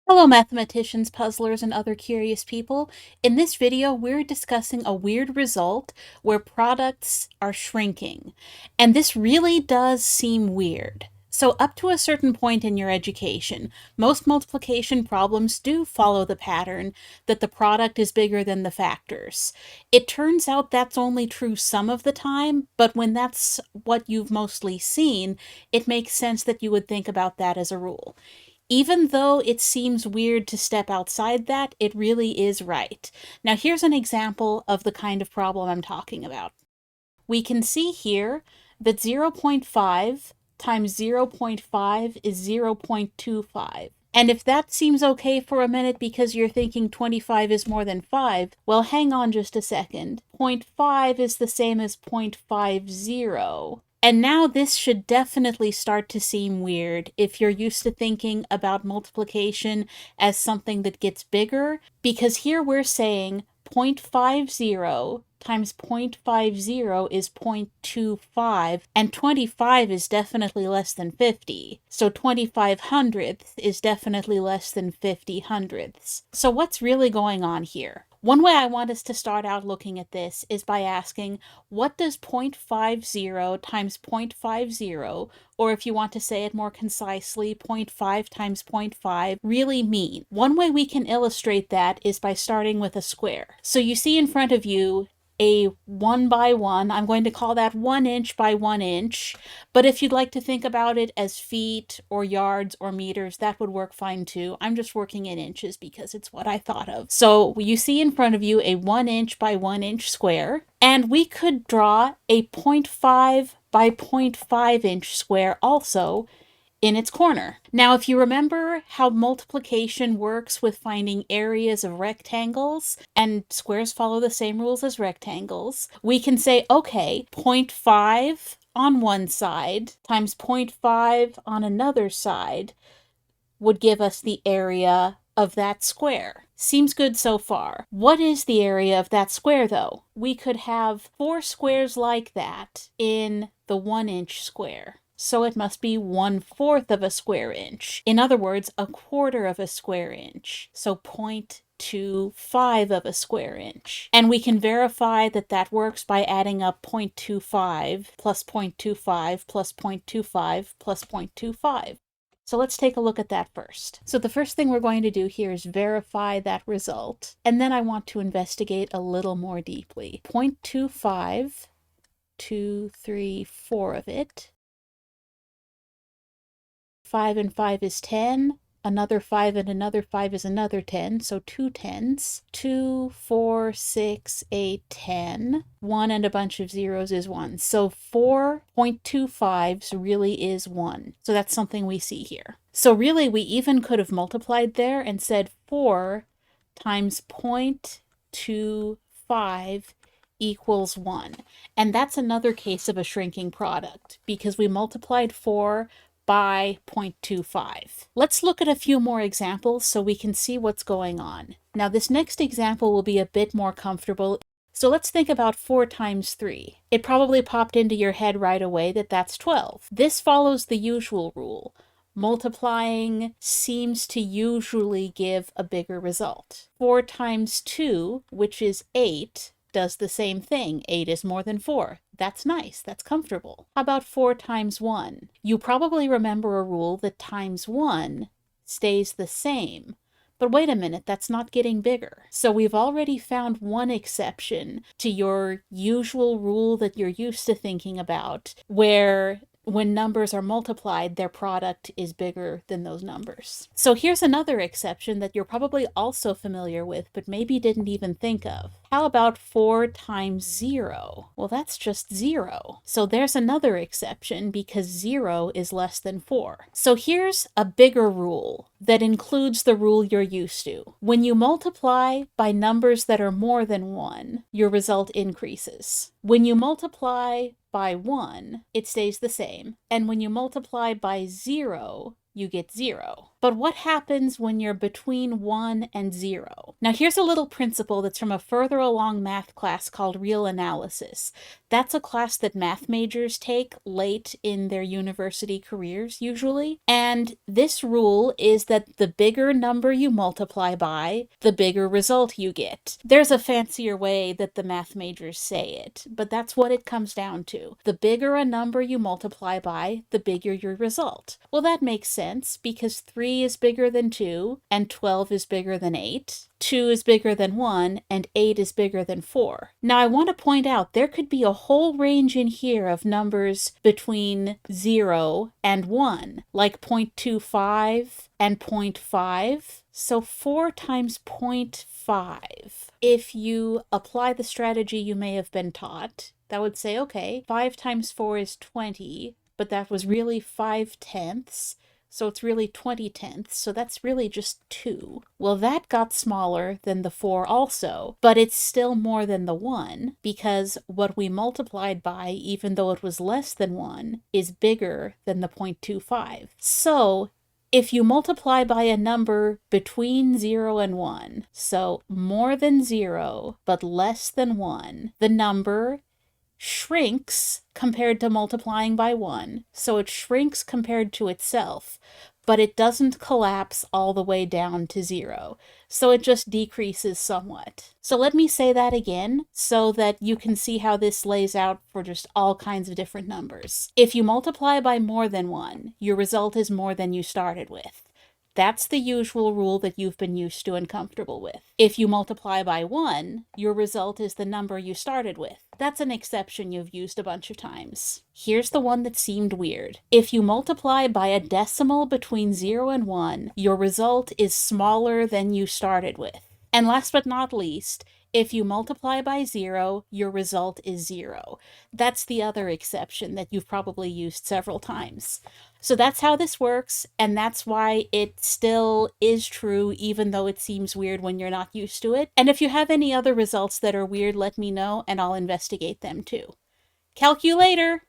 Hello mathematicians, puzzlers, and other curious people. In this video, we're discussing a weird result where products are shrinking. And this really does seem weird. So up to a certain point in your education, most multiplication problems do follow the pattern that the product is bigger than the factors. It turns out that's only true some of the time, but when that's what you've mostly seen, it makes sense that you would think about that as a rule. Even though it seems weird to step outside that, it really is right. Now here's an example of the kind of problem I'm talking about. We can see here that 0.5 times 0.5 is 0.25. And if that seems okay for a minute because you're thinking 25 is more than 5, well, hang on just a second. 0.5 is the same as 0.50. And now this should definitely start to seem weird if you're used to thinking about multiplication as something that gets bigger, because here we're saying 0.50 times 0.50 is 0.25, and 25 is definitely less than 50. So 25 hundredths is definitely less than 50 hundredths. So what's really going on here? One way I want us to start out looking at this is by asking, what does 0.50 times 0.50, or if you want to say it more concisely, 0.5 times 0.5, really mean? One way we can illustrate that is by starting with a square. So you see in front of you a 1 by 1. I'm going to call that 1 inch by 1 inch. But if you'd like to think about it as feet or yards or meters, that would work fine too. I'm just working in inches because it's what I thought of. So you see in front of you a 1 inch by 1 inch square, and we could draw a 0.5 by 0.5 inch square also in its corner. Now, if you remember how multiplication works with finding areas of rectangles, and squares follow the same rules as rectangles, we can say, okay, 0.5 on one side times 0.5 on another side would give us the area of that square. Seems good so far. What is the area of that square, though? We could have 4 squares like that in the 1 inch square. So it must be 1/4 of a square inch. In other words, 1/4 of a square inch. So 0.25 of a square inch. And we can verify that that works by adding up 0.25 plus 0.25 plus 0.25 plus 0.25. So let's take a look at that first. So the first thing we're going to do here is verify that result. And then I want to investigate a little more deeply. 0.25, 2, 3, 4 of it. 5 and 5 is 10. Another 5 and another 5 is another 10, so 2 tens. 2, 4, 6, 8, 10. 1 and a bunch of zeros is 1. So 4.25s really is 1. So that's something we see here. So really, we even could have multiplied there and said 4 times 0.25 equals 1. And that's another case of a shrinking product, because we multiplied 4 by 0.25. Let's look at a few more examples so we can see what's going on. Now this next example will be a bit more comfortable. So let's think about 4 times 3. It probably popped into your head right away that that's 12. This follows the usual rule. Multiplying seems to usually give a bigger result. 4 times 2, which is 8, does the same thing. 8 is more than 4. That's nice. That's comfortable. How about 4 times 1? You probably remember a rule that times 1 stays the same. But wait a minute, that's not getting bigger. So we've already found one exception to your usual rule that you're used to thinking about, where when numbers are multiplied, their product is bigger than those numbers. So here's another exception that you're probably also familiar with, but maybe didn't even think of. How about 4 times 0? Well, that's just 0. So there's another exception because 0 is less than 4. So here's a bigger rule that includes the rule you're used to. When you multiply by numbers that are more than 1, your result increases. When you multiply by 1, it stays the same. And when you multiply by 0, you get 0. But what happens when you're between 1 and 0? Now here's a little principle that's from a further along math class called Real Analysis. That's a class that math majors take late in their university careers, usually. And this rule is that the bigger number you multiply by, the bigger result you get. There's a fancier way that the math majors say it, but that's what it comes down to. The bigger a number you multiply by, the bigger your result. Well, that makes sense because 3 is bigger than 2, and 12 is bigger than 8. 2 is bigger than 1, and 8 is bigger than 4. Now, I want to point out there could be a whole range in here of numbers between 0 and 1, like 0.25 and 0.5. So 4 times 0.5. If you apply the strategy you may have been taught, that would say, okay, 5 times 4 is 20, but that was really 5/10. So it's really 20/10, so that's really just 2. Well, that got smaller than the 4 also, but it's still more than the 1, because what we multiplied by, even though it was less than 1, is bigger than the 0.25. So if you multiply by a number between 0 and 1, so more than 0, but less than 1, the number shrinks compared to multiplying by 1, so it shrinks compared to itself, but it doesn't collapse all the way down to 0, so it just decreases somewhat. So let me say that again so that you can see how this lays out for just all kinds of different numbers. If you multiply by more than 1, your result is more than you started with. That's the usual rule that you've been used to and comfortable with. If you multiply by 1, your result is the number you started with. That's an exception you've used a bunch of times. Here's the one that seemed weird. If you multiply by a decimal between 0 and 1, your result is smaller than you started with. And last but not least, if you multiply by 0, your result is 0. That's the other exception that you've probably used several times. So that's how this works, and that's why it still is true even though it seems weird when you're not used to it. And if you have any other results that are weird, let me know and I'll investigate them too. Calculator!